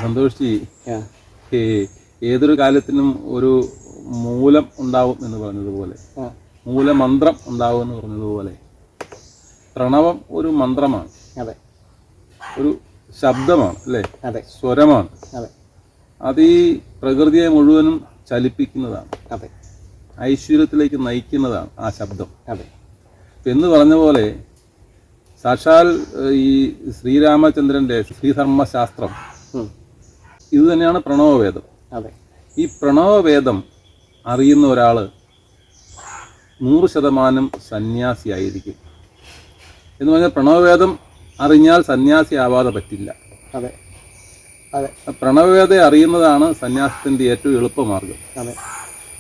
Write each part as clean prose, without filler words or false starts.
സന്തോഷി, ഏതൊരു കാലത്തിനും ഒരു മൂലം ഉണ്ടാവും എന്ന് പറഞ്ഞതുപോലെ, മൂലമന്ത്രം ഉണ്ടാവും എന്ന് പറഞ്ഞതുപോലെ, പ്രണവം ഒരു മന്ത്രമാണ്. അതെ, ഒരു ശബ്ദമാണ് അല്ലേ? അതെ, സ്വരമാണ്. അതെ, അത് ഈ പ്രകൃതിയെ മുഴുവനും ചലിപ്പിക്കുന്നതാണ്. അതെ, ഐശ്വര്യത്തിലേക്ക് നയിക്കുന്നതാണ് ആ ശബ്ദം. അതെ. എന്ന് പറഞ്ഞ പോലെ സാക്ഷാൽ ഈ ശ്രീരാമചന്ദ്രന്റെ ശ്രീധർമ്മശാസ്ത്രം ഇത് തന്നെയാണ് പ്രണവവേദം. അതെ. ഈ പ്രണവവേദം അറിയുന്ന ഒരാൾ 100% സന്യാസിയായിരിക്കും. എന്ന് പറഞ്ഞാൽ പ്രണവവേദം അറിഞ്ഞാൽ സന്യാസി ആവാതെ പറ്റില്ല. അതെ, അതെ. പ്രണവവേദം അറിയുന്നതാണ് സന്യാസത്തിൻ്റെ ഏറ്റവും എളുപ്പമാർഗം. അതെ.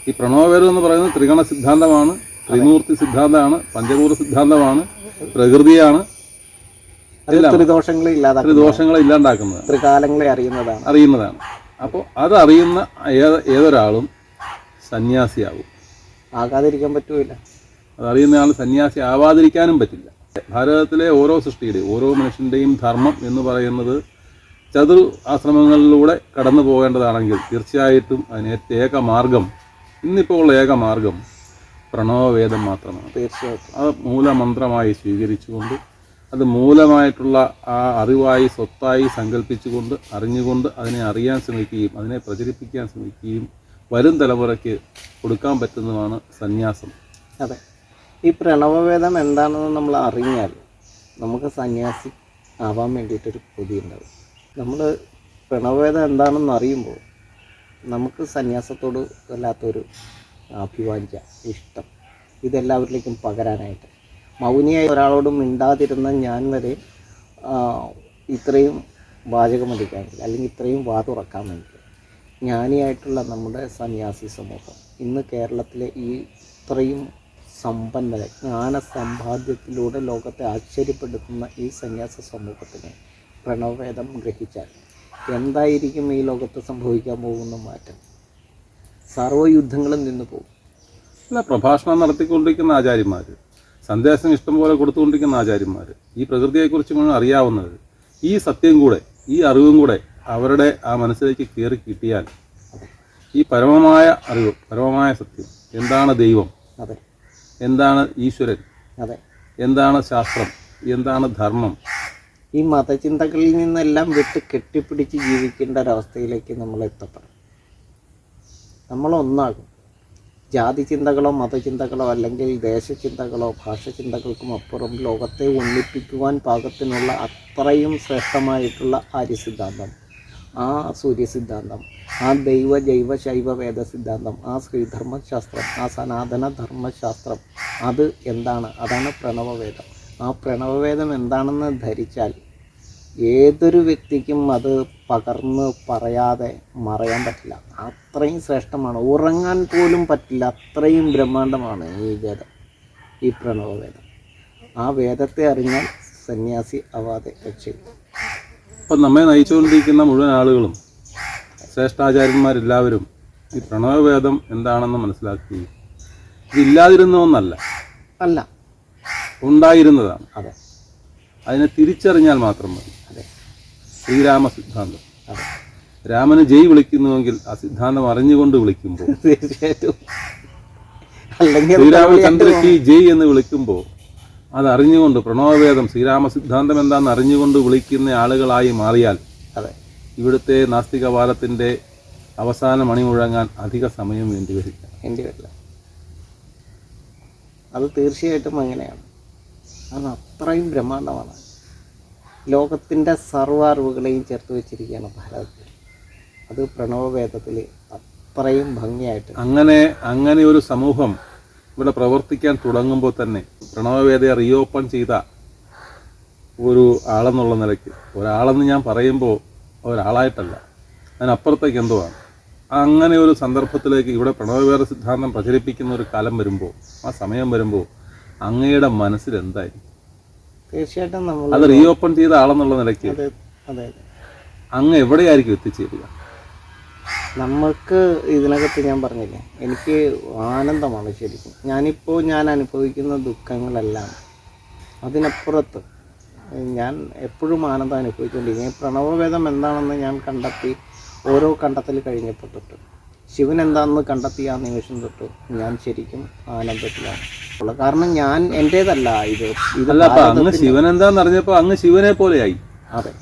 ഈ പ്രണവവേദം എന്ന് പറയുന്നത് ത്രിഗണ സിദ്ധാന്തമാണ്, ത്രിമൂർത്തി സിദ്ധാന്തമാണ്, പഞ്ചഭൂത സിദ്ധാന്തമാണ്, പ്രകൃതിയാണ്. ത്രിദോഷങ്ങളെ ഇല്ലാണ്ടാക്കുന്നത്, ത്രികാലങ്ങളെ അറിയുന്നതാണ്. അപ്പോൾ അതറിയുന്ന ഏതൊരാളും സന്യാസിയാവും. ആകാതിരിക്കാൻ പറ്റൂല. അതറിയുന്ന ആൾ സന്യാസി ആവാതിരിക്കാനും പറ്റില്ല. ഭാരതത്തിലെ ഓരോ സൃഷ്ടിയുടെയും ഓരോ മനുഷ്യൻ്റെയും ധർമ്മം എന്ന് പറയുന്നത് ചതുർ ആശ്രമങ്ങളിലൂടെ കടന്നു പോകേണ്ടതാണെങ്കിൽ തീർച്ചയായിട്ടും അതിന് ഏക മാർഗം, ഇന്നിപ്പോൾ ഉള്ള ഏക മാർഗം പ്രണവവേദം മാത്രമാണ്. തീർച്ചയായിട്ടും അത് മൂലമന്ത്രമായി സ്വീകരിച്ചുകൊണ്ട്, അത് മൂലമായിട്ടുള്ള ആ അറിവായി സ്വത്തായി സങ്കല്പിച്ചുകൊണ്ട്, അറിഞ്ഞുകൊണ്ട് അതിനെ അറിയാൻ ശ്രമിക്കുകയും അതിനെ പ്രചരിപ്പിക്കാൻ ശ്രമിക്കുകയും വരും തലമുറയ്ക്ക് കൊടുക്കാൻ പറ്റുന്നതാണ് സന്യാസം. അതെ. ഈ പ്രണവവേദം എന്താണെന്ന് നമ്മൾ അറിഞ്ഞാൽ നമുക്ക് സന്യാസി ആവാൻ വേണ്ടിയിട്ടൊരു കൊതി ഉണ്ടാവും. നമ്മൾ പ്രണവവേദം എന്താണെന്ന് അറിയുമ്പോൾ നമുക്ക് സന്യാസത്തോട് വല്ലാത്തൊരു അഭിവാഞ്ച, ഇഷ്ടം, ഇതെല്ലാവരിലേക്കും പകരാനായിട്ട്. മൗനിയായി ഒരാളോടും മിണ്ടാതിരുന്ന ഞാൻ വരെ ഇത്രയും വാചകമടിക്കാമെങ്കിൽ അല്ലെങ്കിൽ ഇത്രയും വാതുറക്കാമെങ്കിൽ ജ്ഞാനിയായിട്ടുള്ള നമ്മുടെ സന്യാസി സമൂഹം ഇന്ന് കേരളത്തിലെ ഈ ഇത്രയും സമ്പന്നത ജ്ഞാനസമ്പാദ്യത്തിലൂടെ ലോകത്തെ ആശ്ചര്യപ്പെടുത്തുന്ന ഈ സന്യാസ സമൂഹത്തിന് പ്രണവവേദം ഗ്രഹിച്ചാൽ എന്തായിരിക്കും ഈ ലോകത്ത് സംഭവിക്കാൻ പോകുന്ന മാറ്റം? സർവ്വയുദ്ധങ്ങളും നിന്നു പോകും. അല്ല, പ്രഭാഷണം നടത്തിക്കൊണ്ടിരിക്കുന്ന ആചാര്യന്മാർ, സന്ദേശം ഇഷ്ടംപോലെ കൊടുത്തുകൊണ്ടിരിക്കുന്ന ആചാര്യന്മാർ, ഈ പ്രകൃതിയെക്കുറിച്ച് മുഴുവൻ അറിയാവുന്നത്, ഈ സത്യം കൂടെ, ഈ അറിവും കൂടെ അവരുടെ ആ മനസ്സിലേക്ക് കയറി കിട്ടിയാൽ ഈ പരമമായ അറിവ്, പരമമായ സത്യം, എന്താണ് ദൈവം, അതെ, എന്താണ് ഈശ്വരൻ, അതെ, എന്താണ് ശാസ്ത്രം, എന്താണ് ധർമ്മം, ഈ മതചിന്തകളിൽ നിന്നെല്ലാം വിട്ട് കെട്ടിപ്പിടിച്ച് ജീവിക്കേണ്ട ഒരവസ്ഥയിലേക്ക് നമ്മൾ എത്തപ്പെടും. നമ്മളൊന്നാകും. ജാതി ചിന്തകളോ മതചിന്തകളോ അല്ലെങ്കിൽ ദേശചിന്തകളോ ഭാഷചിന്തകൾക്കും അപ്പുറം ലോകത്തെ ഒന്നിപ്പിക്കുവാൻ പാകത്തിനുള്ള അത്രയും ശ്രേഷ്ഠമായിട്ടുള്ള ആര്യസിദ്ധാന്തം, ആ സൂര്യസിദ്ധാന്തം, ആ ദൈവ ജൈവ ശൈവ വേദ സിദ്ധാന്തം, ആ ശ്രീധർമ്മശാസ്ത്രം, ആ സനാതന ധർമ്മശാസ്ത്രം, അത് എന്താണ്? അതാണ് പ്രണവവേദം. ആ പ്രണവവേദം എന്താണെന്ന് ധരിച്ചാൽ ഏതൊരു വ്യക്തിക്കും അത് പകർന്ന് പറയാതെ മറയാൻ പറ്റില്ല. അത്രയും ശ്രേഷ്ഠമാണ്. ഉറങ്ങാൻ പോലും പറ്റില്ല, അത്രയും ബ്രഹ്മാണ്ഡമാണ് ഈ വേദം, ഈ പ്രണവവേദം. ആ വേദത്തെ അറിഞ്ഞാൽ സന്യാസി ആവാതെ രക്ഷയില്ല. ഇപ്പം നമ്മെ നയിച്ചുകൊണ്ടിരിക്കുന്ന മുഴുവൻ ആളുകളും, ശ്രേഷ്ഠാചാര്യന്മാരെല്ലാവരും ഈ പ്രണവവേദം എന്താണെന്ന് മനസ്സിലാക്കുകയും ഇതില്ലാതിരുന്ന ഒന്നല്ല, അല്ല, ഉണ്ടായിരുന്നതാണ്. അതെ, അതിനെ തിരിച്ചറിഞ്ഞാൽ മാത്രം മതി. അതെ. ശ്രീരാമ സിദ്ധാന്തം. അതെ. രാമന് ജയ് വിളിക്കുന്നുവെങ്കിൽ ആ സിദ്ധാന്തം അറിഞ്ഞുകൊണ്ട് വിളിക്കുമ്പോൾ, തീർച്ചയായിട്ടും, അല്ലെങ്കിൽ ശ്രീരാമചന്ദ്രക്ക് ജയ് എന്ന് വിളിക്കുമ്പോൾ അത് അറിഞ്ഞുകൊണ്ട് പ്രണവവേദം ശ്രീരാമ സിദ്ധാന്തം എന്താണെന്ന് അറിഞ്ഞുകൊണ്ട് വിളിക്കുന്ന ആളുകളായി മാറിയാൽ അതെ, ഇവിടുത്തെ നാസ്തികവാദത്തിൻ്റെ അവസാന മണി മുഴങ്ങാൻ അധിക സമയം വേണ്ടിവരില്ല. അത് തീർച്ചയായിട്ടും അങ്ങനെയാണ്. അത് അത്രയും ബ്രഹ്മാണ്ഡമാണ്. ലോകത്തിൻ്റെ സർവ്വ അറിവുകളെയും ചേർത്ത് വെച്ചിരിക്കുകയാണ് ഭാരതത്തിൽ. അത് പ്രണവവേദത്തിൽ അത്രയും ഭംഗിയായിട്ട്. അങ്ങനെ ഒരു സമൂഹം ഇവിടെ പ്രവർത്തിക്കാൻ തുടങ്ങുമ്പോൾ തന്നെ പ്രണവവേദയെ റീഓപ്പൺ ചെയ്ത ഒരു ആളെന്നുള്ള നിലയ്ക്ക്, ഒരാളെന്ന് ഞാൻ പറയുമ്പോൾ ഒരാളായിട്ടല്ല, അതിനപ്പുറത്തേക്ക് എന്തോ ആണ്. അങ്ങനെ ഒരു സന്ദർഭത്തിലേക്ക് ഇവിടെ പ്രണവവേദ സിദ്ധാന്തം പ്രചരിപ്പിക്കുന്ന ഒരു കാലം വരുമ്പോൾ, ആ സമയം വരുമ്പോൾ അങ്ങയുടെ മനസ്സിൽ എന്തായിരിക്കും? തീർച്ചയായിട്ടും നമ്മൾ അത് റീഓപ്പൺ ചെയ്ത ആളെന്നുള്ള നിലയ്ക്ക് അതെ, അങ്ങ് എവിടെയായിരിക്കും എത്തിച്ചേരുക? നമുക്ക് ഇതിനകത്ത് ഞാൻ പറഞ്ഞില്ലേ, എനിക്ക് ആനന്ദമാണ് ശരിക്കും. ഞാൻ അനുഭവിക്കുന്ന ദുഃഖങ്ങളെല്ലാം അതിനപ്പുറത്ത് ഞാൻ എപ്പോഴും ആനന്ദം അനുഭവിച്ചുകൊണ്ടിരിക്കും. ഈ പ്രണവവേദം എന്താണെന്ന് ഞാൻ കണ്ടെത്തി ഓരോ കണ്ടെത്തൽ കഴിഞ്ഞപ്പോൾ തൊട്ട്, ശിവൻ എന്താണെന്ന് കണ്ടെത്തിയ ആ നിമിഷം തൊട്ട് ഞാൻ ശരിക്കും ആനന്ദത്തിലാണ് ഉള്ളത്. കാരണം ഞാൻ എൻ്റേതല്ല ഇത് അല്ല, അപ്പൊ അങ്ങ് ശിവൻ എന്താന്ന് അറിഞ്ഞപ്പോ അങ്ങ് ശിവനെ പോലെയായി. അതെ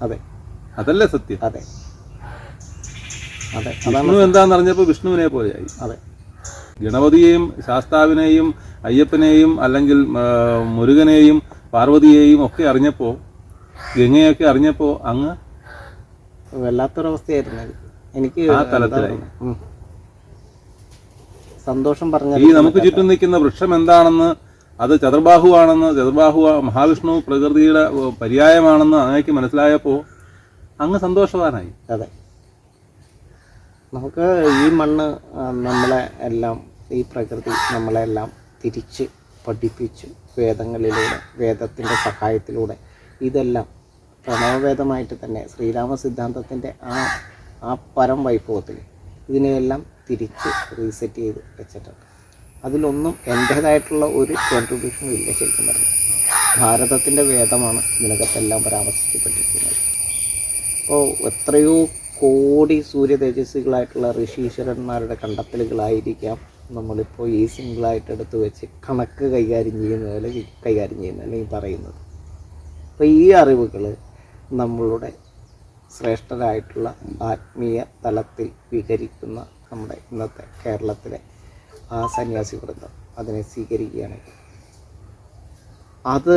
അതെ അതല്ലേ സത്യം. അതെ അതെ വിഷ്ണു എന്താന്ന് അറിഞ്ഞപ്പോ വിഷ്ണുവിനെ പോലെയായി. അതെ. ഗണപതിയെയും ശാസ്താവിനെയും അയ്യപ്പനെയും അല്ലെങ്കിൽ മുരുകനെയും പാർവതിയെയും ഒക്കെ അറിഞ്ഞപ്പോ, ഗംഗയൊക്കെ അറിഞ്ഞപ്പോ അങ്ങ് വല്ലാത്തൊരവസ്ഥയായിരുന്നു എനിക്ക്. ആ തലത്തിലായി. സന്തോഷം പറഞ്ഞ ഈ നമുക്ക് ചുറ്റും നിൽക്കുന്ന വൃക്ഷം എന്താണെന്ന്, അത് ചതുർബാഹുവാണെന്ന്, ചതുർബാഹു മഹാവിഷ്ണു പ്രകൃതിയുടെ പര്യായമാണെന്ന് അങ്ങേക്ക് മനസ്സിലായപ്പോൾ അങ്ങ് സന്തോഷവാനായി. അതെ. നമുക്ക് ഈ മണ്ണ് നമ്മളെ എല്ലാം, ഈ പ്രകൃതി നമ്മളെല്ലാം തിരിച്ച് പഠിപ്പിച്ചു. വേദങ്ങളിലൂടെ, വേദത്തിൻ്റെ സഹായത്തിലൂടെ ഇതെല്ലാം പ്രണവവേദമായിട്ട് തന്നെ ശ്രീരാമ സിദ്ധാന്തത്തിൻ്റെ ആ പരം വൈഭവത്തിൽ ഇതിനെയെല്ലാം തിരിച്ച് റീസെറ്റ് ചെയ്ത് വെച്ചിട്ടുണ്ട്. അതിലൊന്നും എൻ്റേതായിട്ടുള്ള ഒരു കോൺട്രിബ്യൂഷനും ഇല്ല. ശരിക്കും പറഞ്ഞു ഭാരതത്തിൻ്റെ വേദമാണ് ഇതിനകത്തെല്ലാം പരാമർശിക്കപ്പെട്ടിരിക്കുന്നത്. അപ്പോൾ എത്രയോ കോടി സൂര്യ തേജസ്വികളായിട്ടുള്ള ഋഷീശ്വരന്മാരുടെ കണ്ടെത്തലുകളായിരിക്കാം നമ്മളിപ്പോൾ ഈ സിംഗിളായിട്ട് എടുത്ത് വെച്ച് കണക്ക് കൈകാര്യം ചെയ്യുന്ന പോലെ കൈകാര്യം ചെയ്യുന്നത് അല്ലെങ്കിൽ പറയുന്നത്. അപ്പോൾ ഈ അറിവുകൾ നമ്മളുടെ ശ്രേഷ്ഠരായിട്ടുള്ള ആത്മീയ തലത്തിൽ വിഹരിക്കുന്ന നമ്മുടെ ഇന്നത്തെ കേരളത്തിലെ ആ സന്യാസി വൃന്ദം അതിനെ സ്വീകരിക്കുകയാണെങ്കിൽ അത്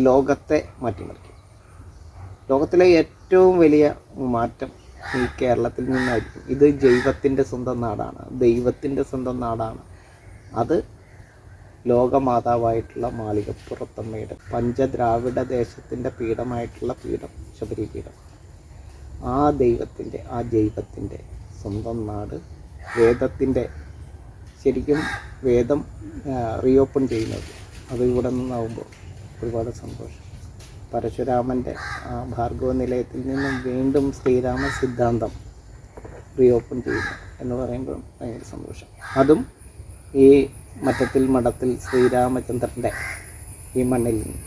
ലോകത്തെ മാറ്റിമറിക്കും. ലോകത്തിലെ ഏറ്റവും വലിയ മാറ്റം ഈ കേരളത്തിൽ നിന്നായിരിക്കും. ഇത് ജൈവത്തിൻ്റെ സ്വന്തം നാടാണ്, ദൈവത്തിൻ്റെ സ്വന്തം നാടാണ്. അത് ലോകമാതാവായിട്ടുള്ള മാളികപ്പുറത്തമ്മയുടെ പഞ്ചദ്രാവിഡ ദേശത്തിൻ്റെ പീഠമായിട്ടുള്ള പീഠം, ശബരി പീഠം, ആ ദൈവത്തിൻ്റെ, ആ ജൈവത്തിൻ്റെ സ്വന്തം നാട്. വേദത്തിൻ്റെ, ശരിക്കും വേദം റീഓപ്പൺ ചെയ്യുന്നത് അത് ഇവിടെ നിന്നാവുമ്പോൾ ഒരുപാട് സന്തോഷം. പരശുരാമൻ്റെ ആ ഭാർഗവ നിലയത്തിൽ നിന്നും വീണ്ടും ശ്രീരാമ സിദ്ധാന്തം റീഓപ്പൺ ചെയ്യുന്നു എന്ന് പറയുമ്പോൾ ഭയങ്കര സന്തോഷം. അതും ഈ മറ്റത്തിൽ മഠത്തിൽ ശ്രീരാമചന്ദ്രൻ്റെ ഈ മണ്ണിൽ നിന്ന്.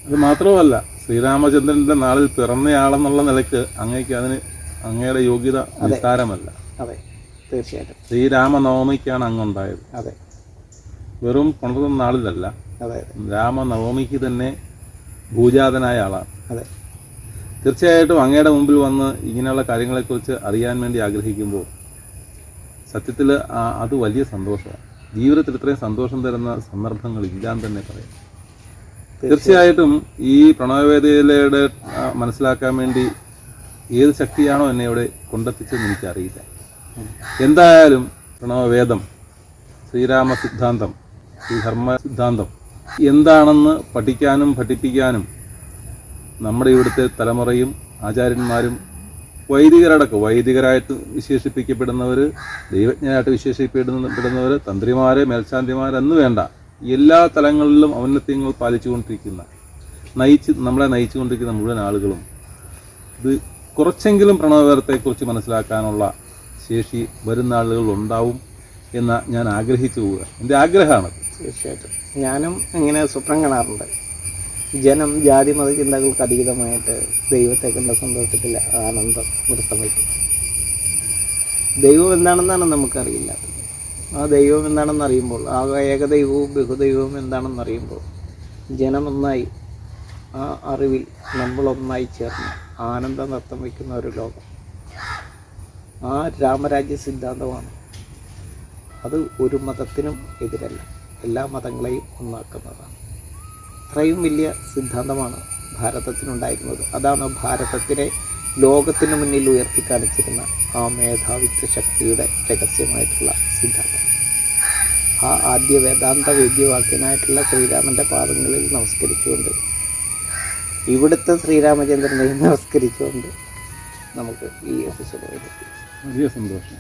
അത് മാത്രമല്ല, ശ്രീരാമചന്ദ്രൻ്റെ നാളിൽ പിറന്നയാളെന്നുള്ള നിലയ്ക്ക് അങ്ങേക്ക് അതിന് അങ്ങയുടെ യോഗ്യത നിസ്സാരമല്ല. അതെ, തീർച്ചയായിട്ടും. ശ്രീരാമനവമിക്കാണ് അങ്ങുണ്ടായത്. അതെ, വെറും പണിത നാളിലല്ല. അതെ, രാമനവമിക്ക് തന്നെ ഭൂജാതനായ ആളാണ്. അതെ. തീർച്ചയായിട്ടും അങ്ങയുടെ മുമ്പിൽ വന്ന് ഇങ്ങനെയുള്ള കാര്യങ്ങളെക്കുറിച്ച് അറിയാൻ വേണ്ടി ആഗ്രഹിക്കുമ്പോൾ സത്യത്തിൽ അത് വലിയ സന്തോഷമാണ്. ജീവിതത്തിൽ ഇത്രയും സന്തോഷം തരുന്ന സന്ദർഭങ്ങൾ ഇല്ലാന്ന് തന്നെ പറയാം. തീർച്ചയായിട്ടും ഈ പ്രണവവേദിയിലൂടെ മനസ്സിലാക്കാൻ വേണ്ടി ഏത് ശക്തിയാണോ എന്നെ ഇവിടെ കൊണ്ടെത്തിച്ചെന്ന് എനിക്കറിയില്ല. എന്തായാലും പ്രണവവേദം, ശ്രീരാമ സിദ്ധാന്തം, ശ്രീധർമ്മ സിദ്ധാന്തം എന്താണെന്ന് പഠിക്കാനും പഠിപ്പിക്കാനും നമ്മുടെ ഇവിടുത്തെ തലമുറയും ആചാര്യന്മാരും വൈദികരായിട്ട് വിശേഷിപ്പിക്കപ്പെടുന്നവർ, ദൈവജ്ഞരായിട്ട് വിശേഷിക്കപ്പെടുന്നവർ, തന്ത്രിമാർ, മേൽശാന്തിമാരെന്ന് വേണ്ട എല്ലാ തലങ്ങളിലും ഔന്നത്യങ്ങൾ പാലിച്ചുകൊണ്ടിരിക്കുന്ന നമ്മളെ നയിച്ചുകൊണ്ടിരിക്കുന്ന മുഴുവൻ ആളുകളും ഇത് കുറച്ചെങ്കിലും പ്രണവവേദത്തെക്കുറിച്ച് മനസ്സിലാക്കാനുള്ള ശേഷി വരുന്ന ആളുകൾ ഉണ്ടാവും എന്ന് ഞാൻ ആഗ്രഹിച്ചു പോവുക. എൻ്റെ ആഗ്രഹമാണ്. തീർച്ചയായിട്ടും ഞാനും ഇങ്ങനെ സ്വപ്നം കാണാറുണ്ട്. ജനം ജാതി മത ചിന്തകൾക്ക് അതീതമായിട്ട് ദൈവത്തെ കണ്ട സന്തോഷത്തിൽ ആനന്ദം നൃത്തം വയ്ക്കും. ദൈവം എന്താണെന്നാണ് നമുക്കറിയില്ല. ആ ദൈവം എന്താണെന്ന് അറിയുമ്പോൾ, ആ ഏകദൈവവും ബഹുദൈവവും എന്താണെന്ന് അറിയുമ്പോൾ ജനം ഒന്നായി, ആ അറിവിൽ നമ്മളൊന്നായി ചേർന്ന് ആനന്ദ നൃത്തം വയ്ക്കുന്ന ഒരു ലോകം. ആ രാമരാജ്യ സിദ്ധാന്തമാണ്. അത് ഒരു മതത്തിനും എതിരല്ല, എല്ലാ മതങ്ങളെയും ഒന്നാക്കുന്നതാണ്. അത്രയും വലിയ സിദ്ധാന്തമാണ് ഭാരതത്തിനുണ്ടായിരുന്നത്. അതാണ് ഭാരതത്തിനെ ലോകത്തിന് മുന്നിൽ ഉയർത്തിക്കാണിച്ചിരുന്ന ആ മേധാവിത്വ ശക്തിയുടെ രഹസ്യമായിട്ടുള്ള സിദ്ധാന്തം. ആ ആദ്യ വേദാന്ത വേദ്യവാക്യനായിട്ടുള്ള ശ്രീരാമൻ്റെ പാദങ്ങളിൽ നമസ്കരിച്ചുകൊണ്ട്, ഇവിടുത്തെ ശ്രീരാമചന്ദ്രനെയും നമസ്കരിച്ചുകൊണ്ട് നമുക്ക് ഈ എപ്പിസോഡ് വലിയ സന്തോഷം.